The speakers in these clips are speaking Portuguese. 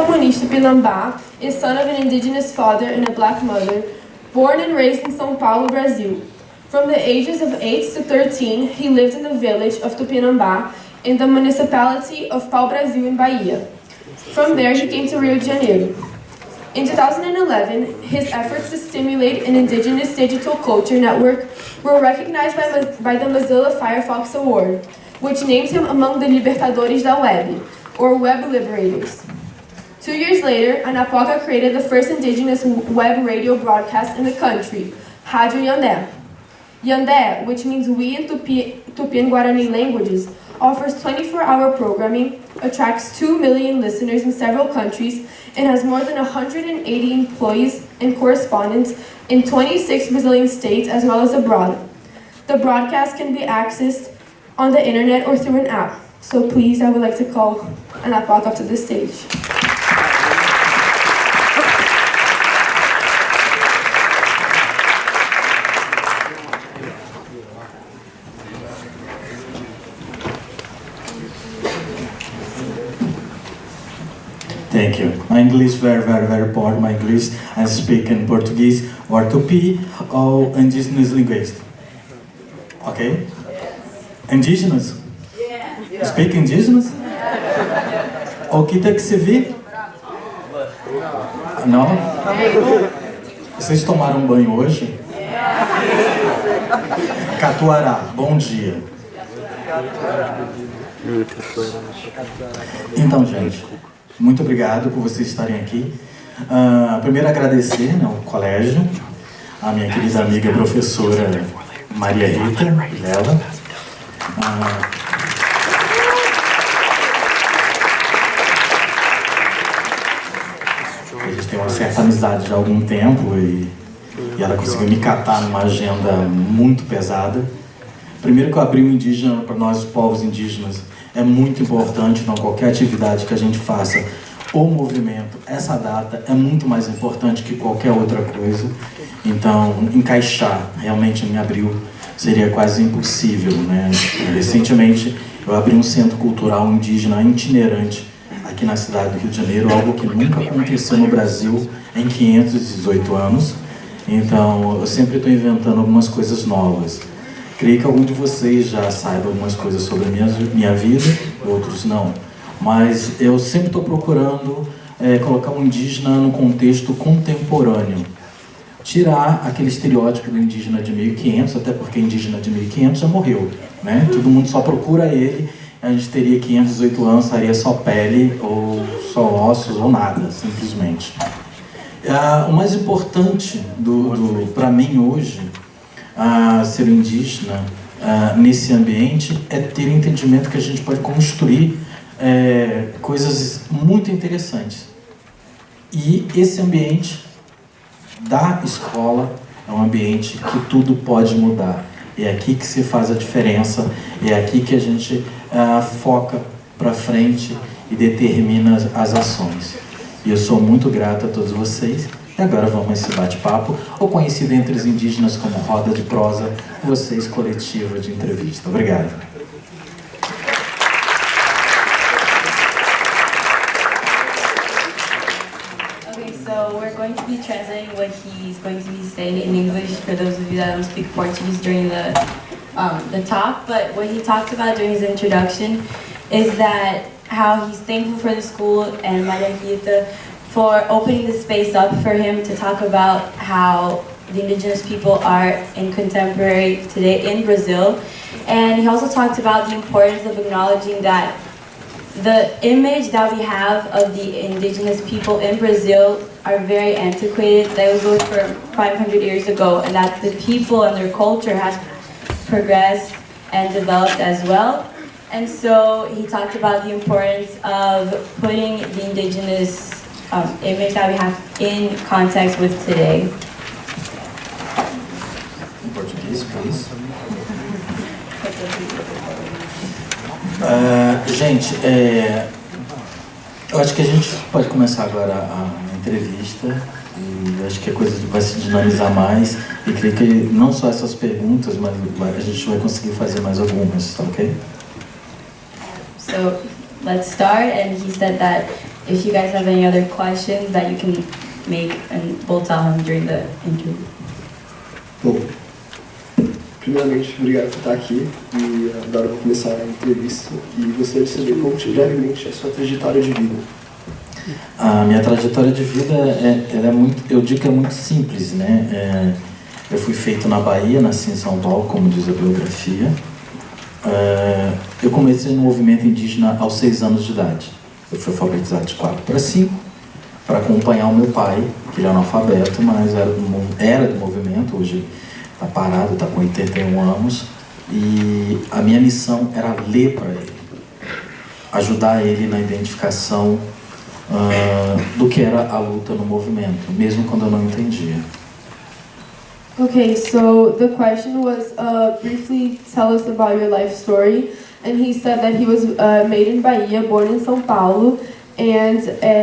Muniz Tupinambá is son of an indigenous father and a black mother, born and raised in São Paulo, Brazil. From the ages of 8 to 13, he lived in the village of Tupinambá in the municipality of Pau-Brasil in Bahia. From there, he came to Rio de Janeiro. In 2011, his efforts to stimulate an indigenous digital culture network were recognized by the Mozilla Firefox Award, which named him among the Libertadores da Web, or Web Liberators. 2 years later, Anapoca created the first indigenous web radio broadcast in the country, Rádio Yandé. Yandé, which means we in Tupi and Guarani languages, offers 24-hour programming, attracts 2 million listeners in several countries, and has more than 180 employees and correspondents in 26 Brazilian states as well as abroad. The broadcast can be accessed on the internet or through an app. So please, I would like to call Anapoca up to the stage. Thank you. My English very poor. My English, I speak in Portuguese or Tupi or indigenous linguist. Okay? Indigenous? Yeah. Speak indigenous? O que tem que se vir? Não? Vocês tomaram banho hoje? Catuará, bom dia. Então, gente, muito obrigado por vocês estarem aqui. Primeiro agradecer ao colégio, a minha querida amiga professora Maria Rita Vilela. A gente tem uma certa amizade já há algum tempo e ela conseguiu me catar numa agenda muito pesada. Primeiro que eu abri o indígena para nós, os povos indígenas, é muito importante. Então qualquer atividade que a gente faça, o movimento, essa data é muito mais importante que qualquer outra coisa. Então encaixar realmente em abril seria quase impossível, né? Recentemente eu abri um centro cultural indígena itinerante aqui na cidade do Rio de Janeiro, algo que nunca aconteceu no Brasil em 518 anos. Então eu sempre estou inventando algumas coisas novas. Creio que algum de vocês já saiba algumas coisas sobre a minha vida, outros não. Mas eu sempre estou procurando colocar o indígena no contexto contemporâneo. Tirar aquele estereótipo do indígena de 1500, até porque indígena de 1500 já morreu, né? Todo mundo só procura ele, a gente teria 518 anos, estaria só pele, ou só ossos, ou nada, simplesmente. O mais importante para mim hoje, ser indígena nesse ambiente, é ter entendimento que a gente pode construir coisas muito interessantes. E esse ambiente da escola é um ambiente que tudo pode mudar. É aqui que se faz a diferença, é aqui que a gente foca para frente e determina as ações. E eu sou muito grato a todos vocês. E agora vamos a esse bate-papo, ou conhecido entre os indígenas como roda de prosa, vocês coletiva de entrevista. Obrigado. Okay, so we're going to be translating what he's going to be saying in English for those of you that don't speak Portuguese during the talk. But what he talked about during his introduction is that how he's thankful for the school and Maria Rita for opening the space up for him to talk about how the indigenous people are in contemporary today in Brazil. And he also talked about the importance of acknowledging that the image that we have of the indigenous people in Brazil are very antiquated, that was over 500 years ago, and that the people and their culture has progressed and developed as well. And so he talked about the importance of putting the indigenous image that we have in context with today. In Portuguese, please. Gente, eu acho que a gente pode começar agora a entrevista e acho que a coisa vai se dinamizar mais e creio que não só essas perguntas, mas a gente vai conseguir fazer mais algumas, tá ok? So let's start, and he said that if you guys have any other questions that you can make, and we'll tell him during the interview. Bom, primeiramente, obrigado por estar aqui e agora eu vou começar a entrevista e gostaria de saber como brevemente a sua trajetória de vida. A minha trajetória de vida ela é muito, eu digo que é muito simples, né? Eu fui feito na Bahia, nasci em São Paulo, como diz a biografia. Eu comecei no movimento indígena aos 6 anos de idade. Eu fui alfabetizado de 4 para 5 para acompanhar o meu pai, que ele é analfabeto, mas era do movimento, hoje está parado, está com 81 anos. E a minha missão era ler para ele, ajudar ele na identificação do que era a luta no movimento, mesmo quando eu não entendia. Okay, so the question was, briefly tell us about your life story. And he said that he was made in Bahia, born in São Paulo, and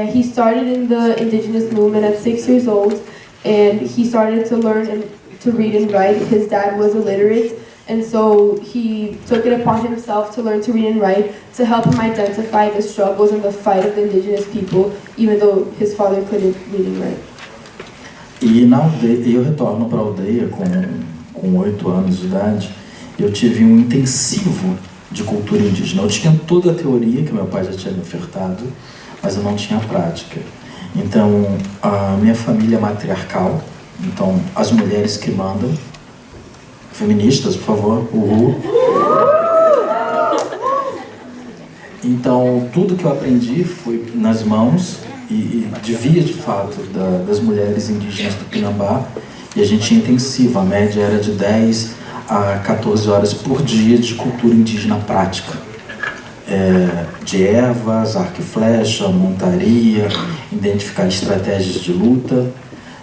he started in the indigenous movement at 6 years old, and he started to learn to read and write. His dad was illiterate, and so he took it upon himself to learn to read and write to help him identify the struggles and the fight of the indigenous people, even though his father couldn't read and write. E na aldeia, eu retorno para a aldeia com 8 anos de idade. Eu tive um intensivo de cultura indígena. Eu tinha toda a teoria que meu pai já tinha me ofertado, mas eu não tinha prática. Então, a minha família é matriarcal, então as mulheres que mandam. Feministas, por favor, uhul. Então, tudo que eu aprendi foi nas mãos e devia, de fato, das mulheres indígenas do Tupinambá. E a gente tinha intensiva, a média era de 10 a 14 horas por dia de cultura indígena prática. De ervas, arco e flecha, montaria, identificar estratégias de luta.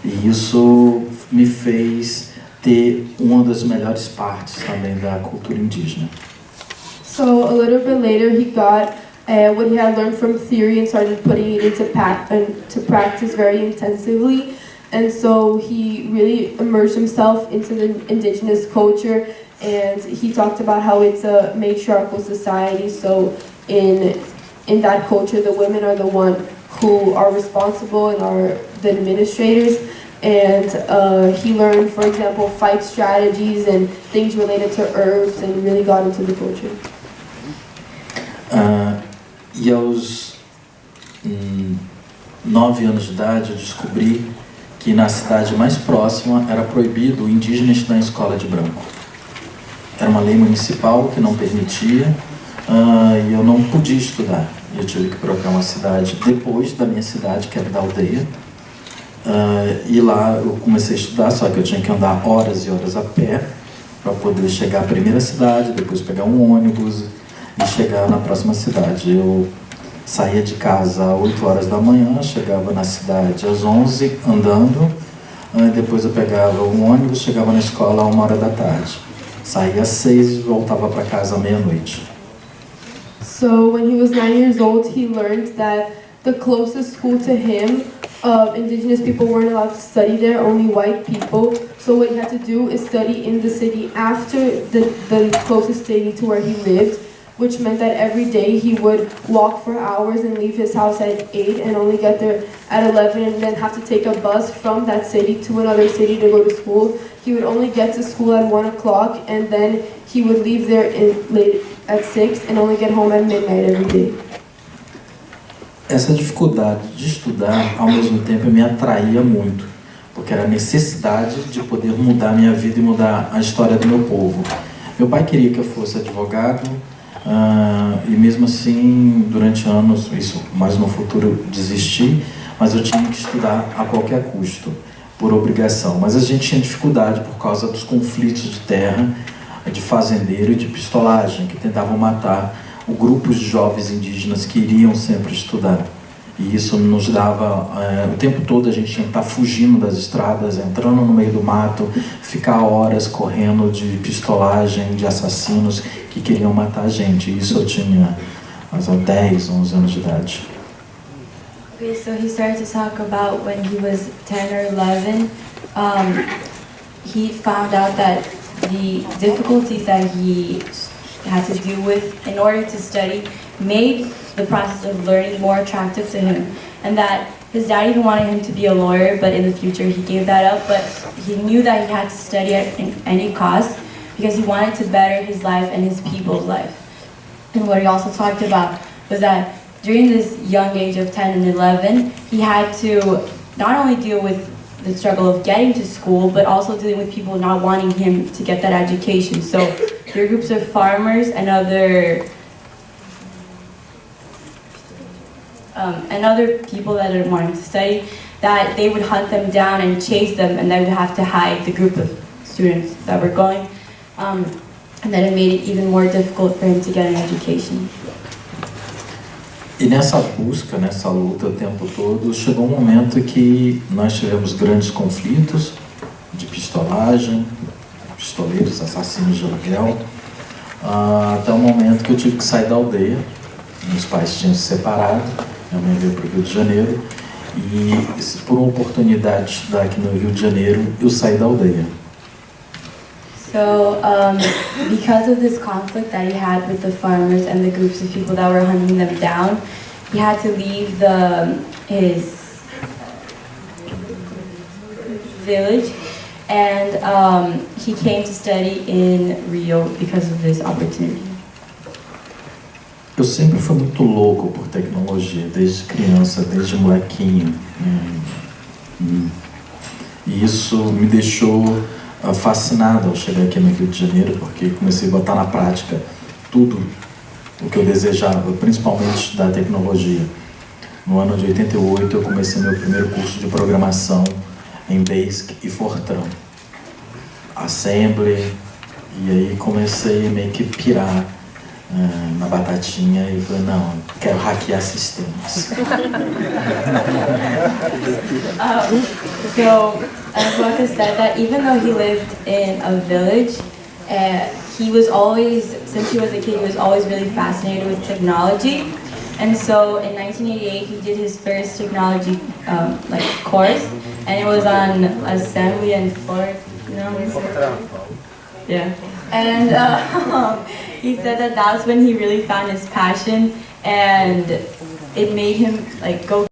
E isso me fez ter uma das melhores partes também da cultura indígena. So a little bit later, he got what he had learned from theory and started putting it into practice very intensively. And so he really immersed himself into the indigenous culture, and he talked about how it's a matriarchal society. So in that culture, the women are the one who are responsible and are the administrators. And he learned, for example, fight strategies and things related to herbs, and really got into the culture. E aos 9 anos de idade eu descobri que na cidade mais próxima era proibido o indígena estudar em escola de branco. Era uma lei municipal que não permitia, e eu não podia estudar. Eu tive que procurar uma cidade depois da minha cidade, que era da aldeia. E lá eu comecei a estudar, só que eu tinha que andar horas e horas a pé para poder chegar à primeira cidade, depois pegar um ônibus e chegar na próxima cidade. Eu saía de casa às 8 horas da manhã, chegava na cidade às 11 andando, depois eu pegava um ônibus, chegava na escola à 1 hora da tarde. Saía às 6 e voltava para casa à meia-noite. So when he was 9 years old, he learned that the closest school to him, indigenous people weren't allowed to study there, only white people. So what he had to do is study in the city after the closest city to where he lived, which meant that every day he would walk for hours and leave his house at 8 and only get there at 11, and then have to take a bus from that city to another city to go to school. He would only get to school at 1 o'clock, and then he would leave there late at 6 and only get home at midnight every day. Essa dificuldade de estudar, ao mesmo tempo, me atraía muito, porque era a necessidade de poder mudar a minha vida e mudar a história do meu povo. Meu pai queria que eu fosse advogado, e mesmo assim, durante anos, isso mais no futuro, desisti, mas eu tinha que estudar a qualquer custo, por obrigação. Mas a gente tinha dificuldade por causa dos conflitos de terra, de fazendeiro e de pistolagem, que tentavam matar grupos de jovens indígenas que iriam sempre estudar. E isso nos dava, o tempo todo a gente tinha que estar fugindo das estradas, entrando no meio do mato, ficar horas correndo de pistolagem, de assassinos que queriam matar a gente. E isso eu tinha 10, 11 anos de idade. Okay, so he started to talk about when he was 10 or 11, he found out that the difficulties that he had to deal with in order to study made the process of learning more attractive to him, and that his dad even wanted him to be a lawyer, but in the future he gave that up, but he knew that he had to study at any cost because he wanted to better his life and his people's life. And what he also talked about was that during this young age of 10 and 11, he had to not only deal with the struggle of getting to school, but also dealing with people not wanting him to get that education. So there are groups of farmers and other people that are wanting to study, that they would hunt them down and chase them, and they would have to hide the group of students that were going, and that it made it even more difficult for him to get an education. E nessa busca, nessa luta o tempo todo, chegou um momento que nós tivemos grandes conflitos de pistolagem, pistoleiros, assassinos de aluguel, até o momento que eu tive que sair da aldeia. Meus pais tinham se separado, minha mãe veio para o Rio de Janeiro e, por uma oportunidade de estudar aqui no Rio de Janeiro, eu saí da aldeia. So, because of this conflict that he had with the farmers and the groups of people that were hunting them down, he had to leave his village, and he came to study in Rio because of this opportunity. Eu sempre fui muito louco por tecnologia, desde criança, desde molequinho. E isso me deixou fascinado ao chegar aqui no Rio de Janeiro, porque comecei a botar na prática tudo o que eu desejava, principalmente estudar tecnologia. No ano de 88 eu comecei meu primeiro curso de programação em Basic e Fortran, Assembly, e aí comecei meio que pirar na batatinha e falei, não, quero hackear sistemas. So, Anapaka said that even though he lived in a village, he was always, since he was a kid, he was always really fascinated with technology. And so in 1988, he did his first technology course, and it was on assembly and yeah. And he said that that's when he really found his passion, and it made him go.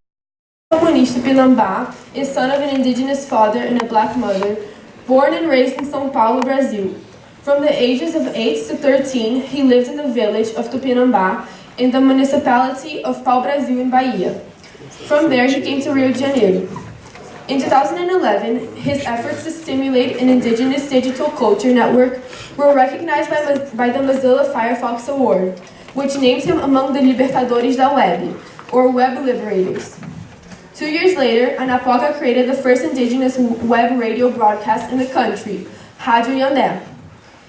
Comunista Tupinambá is son of an indigenous father and a black mother, born and raised in São Paulo, Brazil. From the ages of 8 to 13, he lived in the village of Tupinambá in the municipality of Pau-Brasil in Bahia. From there, he came to Rio de Janeiro. In 2011, his efforts to stimulate an indigenous digital culture network were recognized by the Mozilla Firefox Award, which named him among the Libertadores da Web, or Web Liberators. 2 years later, Anapoca created the first indigenous web radio broadcast in the country, Rádio Yandé.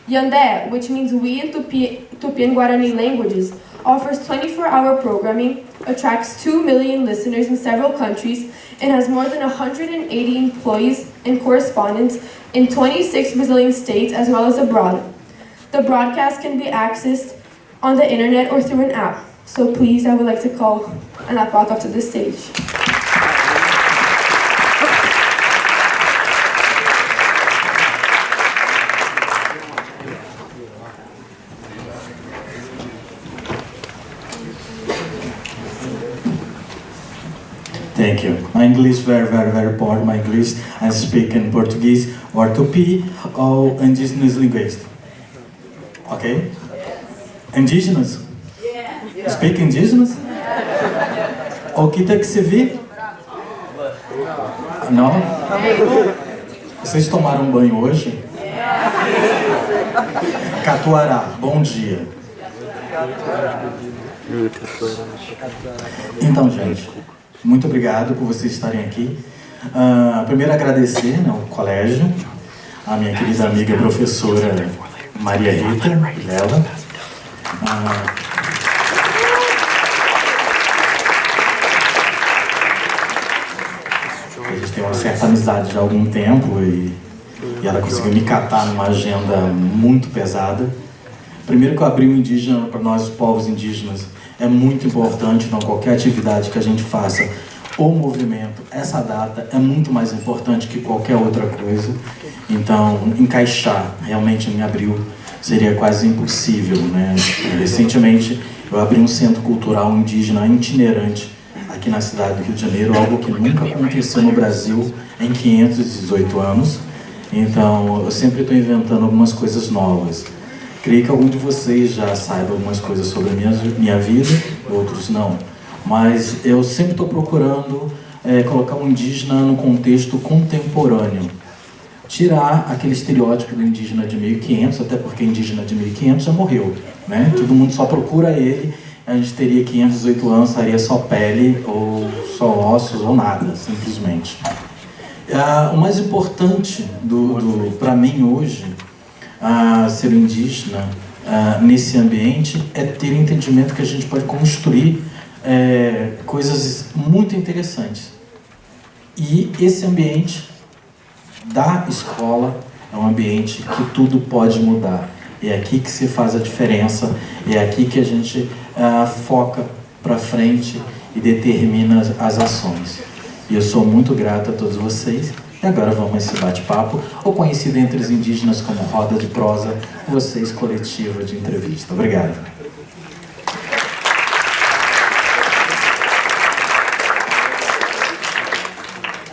Yandé, which means we in Tupi and Guarani languages, offers 24-hour programming, attracts 2 million listeners in several countries, and has more than 180 employees and correspondents in 26 Brazilian states as well as abroad. The broadcast can be accessed on the internet or through an app. So please, I would like to call Anapoca up to the stage. Thank you. My English very poor. My English I speak in Portuguese or Tupi or indigenous linguist. Okay? Indigenous? Yeah. Speak indigenous? O que tem que se vir? Não? Vocês tomaram banho hoje? Catuará, bom dia. Então, gente, muito obrigado por vocês estarem aqui. Primeiro agradecer ao colégio, a minha querida amiga professora Maria Rita Vilela. A gente tem uma certa amizade já há algum tempo e ela conseguiu me catar numa agenda muito pesada. Primeiro que eu abri o indígena para nós, os povos indígenas, é muito importante, então qualquer atividade que a gente faça, o movimento, essa data é muito mais importante que qualquer outra coisa. Então, encaixar realmente em abril seria quase impossível, né? Recentemente, Eu abri um centro cultural indígena itinerante aqui na cidade do Rio de Janeiro, algo que nunca aconteceu no Brasil em 518 anos. Então, eu sempre estou inventando algumas coisas novas. Creio que algum de vocês já saiba algumas coisas sobre a minha vida, outros não. Mas eu sempre estou procurando colocar o indígena no contexto contemporâneo. Tirar aquele estereótipo do indígena de 1500, até porque indígena de 1500 já morreu, né? Todo mundo só procura ele, a gente teria 518 anos, estaria só pele, ou só ossos, ou nada, simplesmente. O mais importante para mim hoje, ser indígena nesse ambiente, é ter entendimento que a gente pode construir coisas muito interessantes. E esse ambiente da escola é um ambiente que tudo pode mudar. É aqui que se faz a diferença, é aqui que a gente foca para frente e determina as ações. E eu sou muito grato a todos vocês. E agora vamos a esse bate-papo, ou conhecido entre os indígenas como roda de prosa, vocês coletiva de entrevista. Obrigado.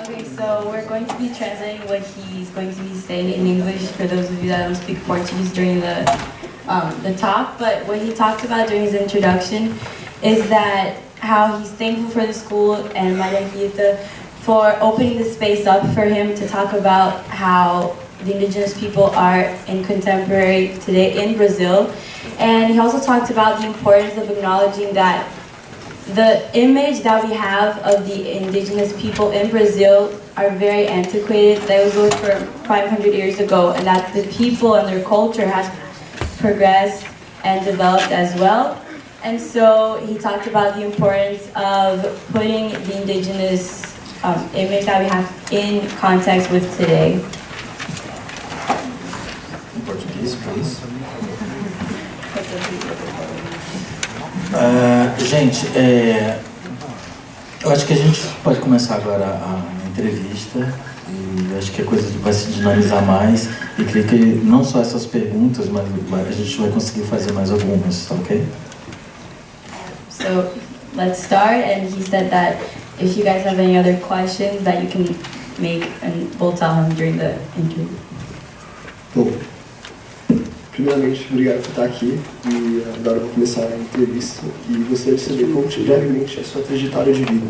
Okay, so we're going to be translating what he's going to be saying in English for those of you that don't speak Portuguese during the talk. But what he talked about during his introduction is that how he's thankful for the school and Maria Rita for opening the space up for him to talk about how the indigenous people are in contemporary today in Brazil. And he also talked about the importance of acknowledging that the image that we have of the indigenous people in Brazil are very antiquated. That was over 500 years ago, and that the people and their culture has progressed and developed as well. And so he talked about the importance of putting the indigenous image that we have in context with today. Em português, please. Gente, eu acho que a gente pode começar agora a entrevista e acho que a coisa vai se dinamizar mais e creio que não só essas perguntas, mas a gente vai conseguir fazer mais algumas, tá ok? So let's start, and he said that if you guys have any other questions that you can make, and we'll tell him during the interview. Bom, primeiramente, obrigado por estar aqui e agora eu vou começar a entrevista e gostaria de saber como brevemente a sua trajetória de vida.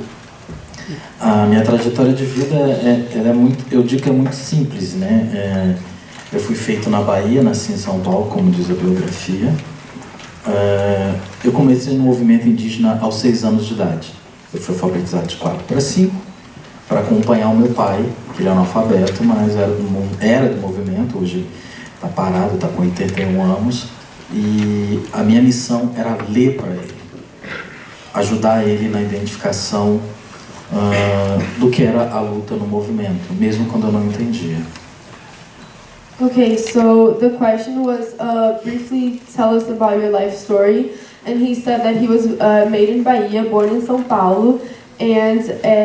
A minha trajetória de vida ela é muito, eu digo que é muito simples, né? Eu fui feito na Bahia, nasci em São Paulo, como diz a biografia. Eu comecei no movimento indígena aos 6 anos de idade. Eu fui alfabetizado de 4 para 5 para acompanhar o meu pai, que ele é analfabeto, mas era do movimento, hoje está parado, está com 81 anos. E a minha missão era ler para ele, ajudar ele na identificação do que era a luta no movimento, mesmo quando eu não entendia. Okay, so the question was briefly tell us about your life story. And he said that he was made in Bahia, born in São Paulo, and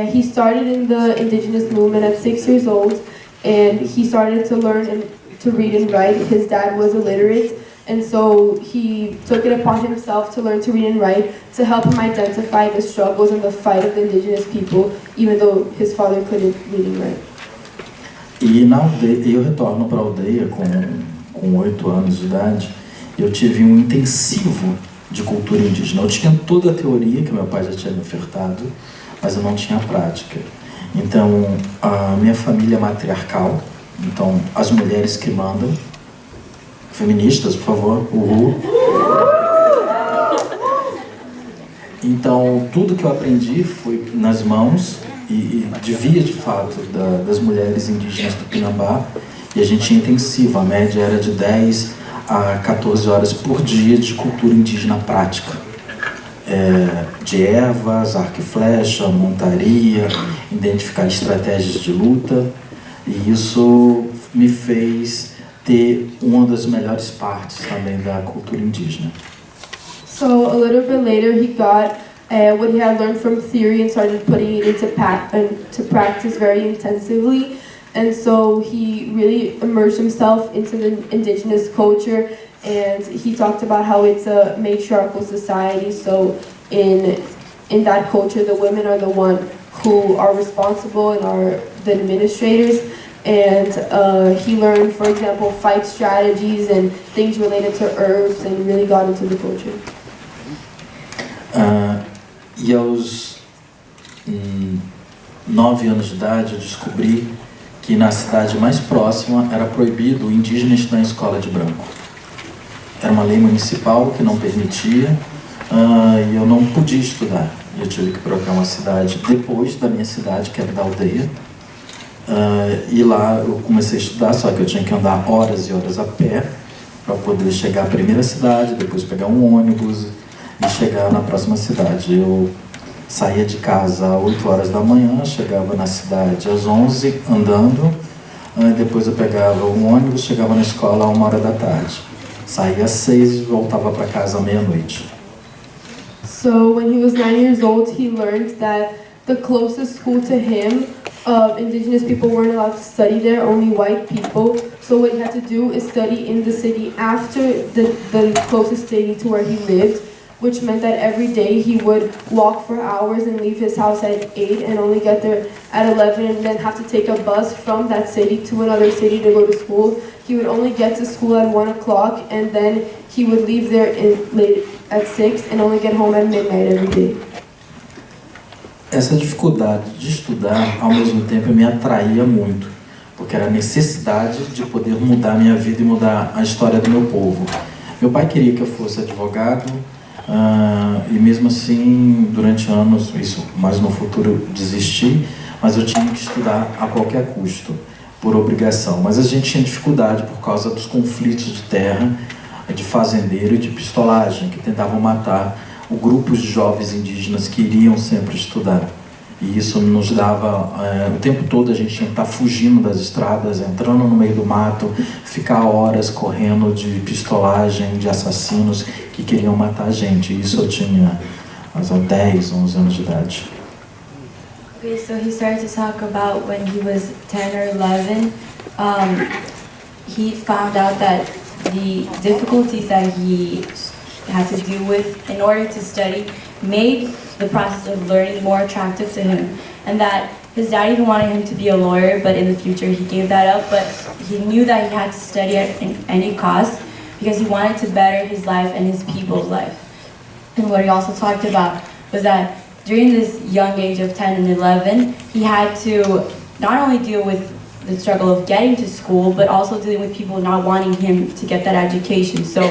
he started in the indigenous movement at 6 years old, and he started to learn to read and write. His dad was illiterate, and so he took it upon himself to learn to read and write to help him identify the struggles and the fight of the indigenous people, even though his father couldn't read and write. E na aldeia, eu retorno para a aldeia com 8 anos de idade. Eu tive um intensivo de cultura indígena. Eu tinha toda a teoria que meu pai já tinha me ofertado, mas eu não tinha prática. Então, a minha família é matriarcal, então as mulheres que mandam, feministas, por favor, uhul. Então, tudo que eu aprendi foi nas mãos e devia, de fato, das mulheres indígenas do Tupinambá, e a gente tinha intensivo, a média era de 10 a 14 horas por dia de cultura indígena prática. De ervas, arco e flecha, montaria, identificar estratégias de luta, e isso me fez ter uma das melhores partes também da cultura indígena. So a little bit later he got what he had learned from theory and started putting it into practice very intensively. And so he really immersed himself into the indigenous culture and he talked about how it's a matriarchal society. So in that culture, the women are the one who are responsible and are the administrators. And he learned, for example, fight strategies and things related to herbs, and really got into the culture. E aos 9 anos de idade eu descobri que na cidade mais próxima era proibido o indígena estudar em escola de branco. Era uma lei municipal que não permitia, e eu não podia estudar. Eu tive que procurar uma cidade depois da minha cidade, que era da aldeia, e lá eu comecei a estudar, só que eu tinha que andar horas e horas a pé para poder chegar à primeira cidade, depois pegar um ônibus e chegar na próxima cidade. Eu saía de casa às 8 horas da manhã, chegava na cidade às 11 andando, depois eu pegava um ônibus, chegava na escola às 1h da tarde. Saía às 6 e voltava para casa à meia-noite. So when he was 9 years old, he learned that the closest school to him, indigenous people weren't allowed to study there, only white people. So what he had to do is study in the city after the closest city to where he lived, which meant that every day he would walk for hours and leave his house at 8 and only get there at 11, and then have to take a bus from that city to another city to go to school. He would only get to school at 1 o'clock, and then he would leave there late at 6 and only get home at midnight every day. Essa dificuldade de estudar, ao mesmo tempo, me atraía muito, porque era a necessidade de poder mudar a minha vida e mudar a história do meu povo. Meu pai queria que eu fosse advogado, e mesmo assim, durante anos, isso mais no futuro eu desisti, mas eu tinha que estudar a qualquer custo, por obrigação. Mas a gente tinha dificuldade por causa dos conflitos de terra, de fazendeiro e de pistolagem, que tentavam matar o grupo de jovens indígenas que iriam sempre estudar. E isso nos dava, o tempo todo a gente tinha que estar fugindo das estradas, entrando no meio do mato, ficar horas correndo de pistolagem, de assassinos que queriam matar a gente. E isso eu tinha 10, 11 anos de idade. Okay, so he started to talk about when he was 10 or 11, he found out that the difficulties that he had to deal with in order to study made the process of learning more attractive to him, and that his dad even wanted him to be a lawyer, but in the future he gave that up. But he knew that he had to study at any cost because he wanted to better his life and his people's life. And what he also talked about was that during this young age of 10 and 11, he had to not only deal with the struggle of getting to school, but also dealing with people not wanting him to get that education. So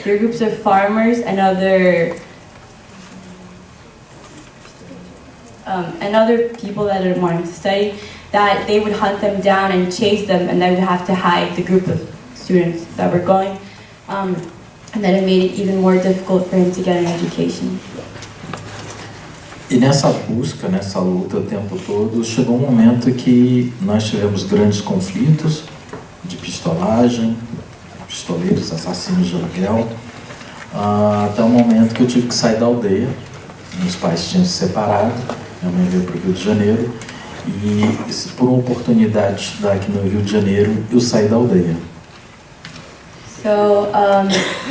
there are groups of farmers and other people that are wanting to study, that they would hunt them down and chase them, and they would have to hide the group of students that were going, and that it made it even more difficult for him to get an education. E nessa busca, nessa luta o tempo todo, chegou um momento que nós tivemos grandes conflitos de pistolagem, pistoleiros, assassinos de aluguel, até o momento que eu tive que sair da aldeia. Meus pais tinham se separado, minha mãe veio para o Rio de Janeiro, e por uma oportunidade de estudar aqui no Rio de Janeiro, eu saí da aldeia. So,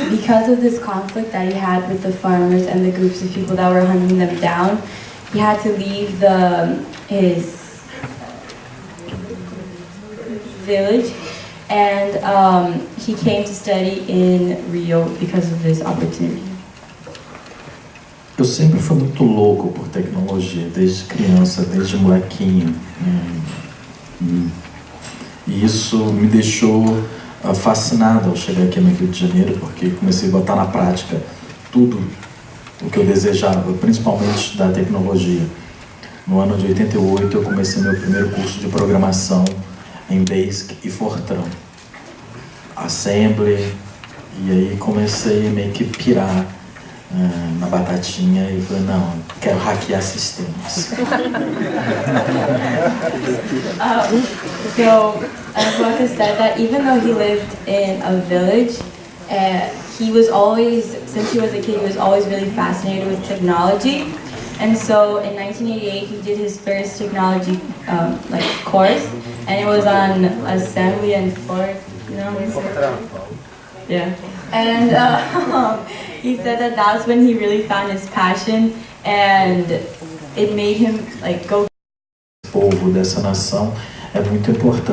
because of this conflict that he had with the farmers and the groups of people that were hunting them down, he had to leave his village, and he came to study in Rio because of this opportunity. Eu sempre fui muito louco por tecnologia, desde criança, desde molequinho. E isso me deixou fascinado ao chegar aqui no Rio de Janeiro, porque comecei a botar na prática tudo o que eu desejava, principalmente estudar tecnologia. No ano de 88 eu comecei meu primeiro curso de programação em Basic e Fortran, Assembly, e aí comecei a meio que pirar na batatinha e falei, não, quero hackear sistemas. So, Lucas said that even though he lived in a village, he was always, since he was a kid, he was always really fascinated with technology. And so in 1988, he did his first technology course, and it was on assembly and Fortran. Yeah. And he said that that's when he really found his passion, and it made him like go. O povo dessa nação é muito importante.